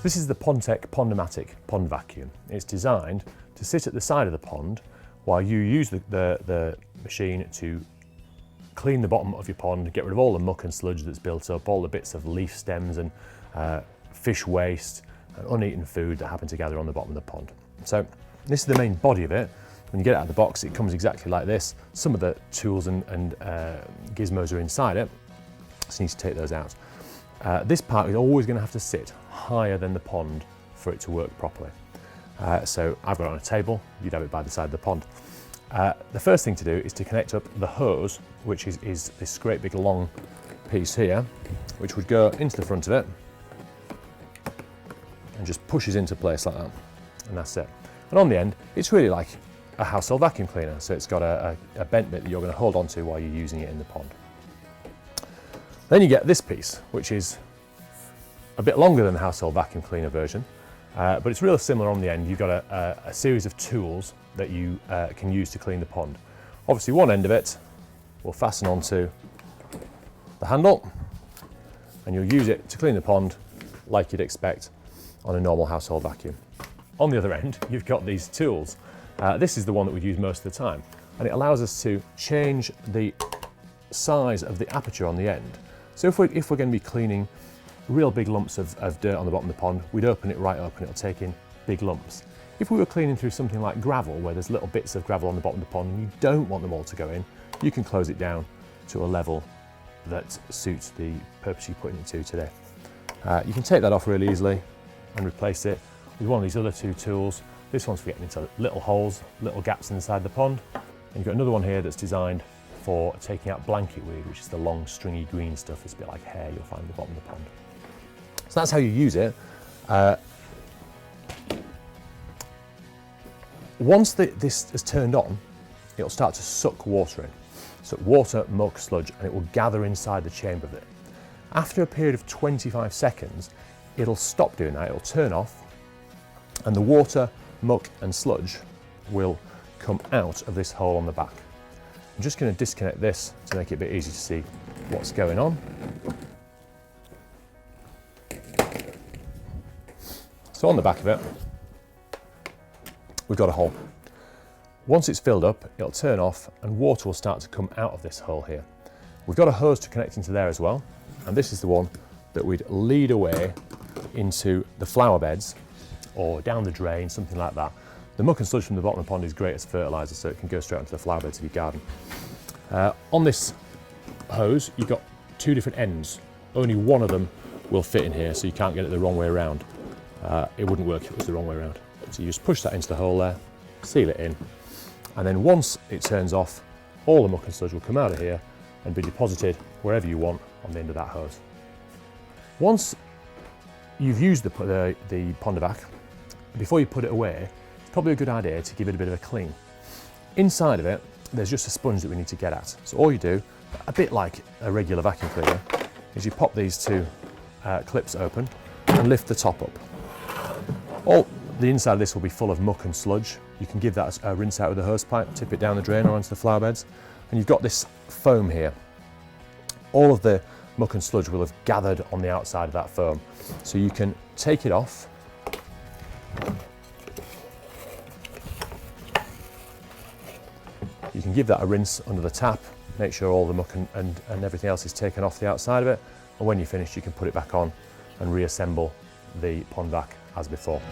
This is the Pontec Pondomatic pond vacuum. It's designed to sit at the side of the pond while you use the machine to clean the bottom of your pond, get rid of all the muck and sludge that's built up, all the bits of leaf stems and fish waste and uneaten food that happen to gather on the bottom of the pond. So this is the main body of it. When you get it out of the box, it comes exactly like this. Some of the tools and gizmos are inside it, so you need to take those out. This part is always going to have to sit higher than the pond for it to work properly. So I've got it on a table, you'd have it by the side of the pond. The first thing to do is to connect up the hose, which is this great big long piece here, which would go into the front of it and just pushes into place like that, and that's it. And on the end, it's really like a household vacuum cleaner, so it's got a bent bit that you're going to hold on to while you're using it in the pond. Then you get this piece, which is a bit longer than the household vacuum cleaner version, but it's real similar on the end. You've got a series of tools that you can use to clean the pond. Obviously one end of it will fasten onto the handle, and you'll use it to clean the pond like you'd expect on a normal household vacuum. On the other end, you've got these tools. This is the one that we use most of the time, and it allows us to change the size of the aperture on the end. So if we're going to be cleaning real big lumps of dirt on the bottom of the pond, we'd open it right up and it'll take in big lumps. If we were cleaning through something like gravel, where there's little bits of gravel on the bottom of the pond and you don't want them all to go in, you can close it down to a level that suits the purpose you're putting it to today. You can take that off really easily and replace it with one of these other two tools. This one's for getting into little holes, little gaps inside the pond. And you've got another one here that's designed for taking out blanket weed, which is the long stringy green stuff. It's a bit like hair you'll find at the bottom of the pond. So that's how you use it. Once this is turned on, it'll start to suck water in. So water, muck, sludge, and it will gather inside the chamber of it. After a period of 25 seconds, it'll stop doing that, it'll turn off, and the water, muck, and sludge will come out of this hole on the back. I'm just going to disconnect this to make it a bit easier to see what's going on. So on the back of it, we've got a hole. Once it's filled up, it'll turn off and water will start to come out of this hole here. We've got a hose to connect into there as well, and this is the one that we'd lead away into the flower beds or down the drain, something like that. The muck and sludge from the bottom of the pond is great as fertiliser, so it can go straight onto the flower beds of your garden. On this hose, you've got two different ends. Only one of them will fit in here, so you can't get it the wrong way around. It wouldn't work if it was the wrong way around. So you just push that into the hole there, seal it in, and then once it turns off, all the muck and sludge will come out of here and be deposited wherever you want on the end of that hose. Once you've used the Pondovac, before you put it away, probably a good idea to give it a bit of a clean. Inside of it, there's just a sponge that we need to get at. So all you do, a bit like a regular vacuum cleaner, is you pop these two clips open and lift the top up. All the inside of this will be full of muck and sludge. You can give that a rinse out with a hose pipe, tip it down the drain or onto the flower beds, and you've got this foam here. All of the muck and sludge will have gathered on the outside of that foam. So you can take it off, you can give that a rinse under the tap, make sure all the muck and everything else is taken off the outside of it, and when you're finished you can put it back on and reassemble the Pondovac as before.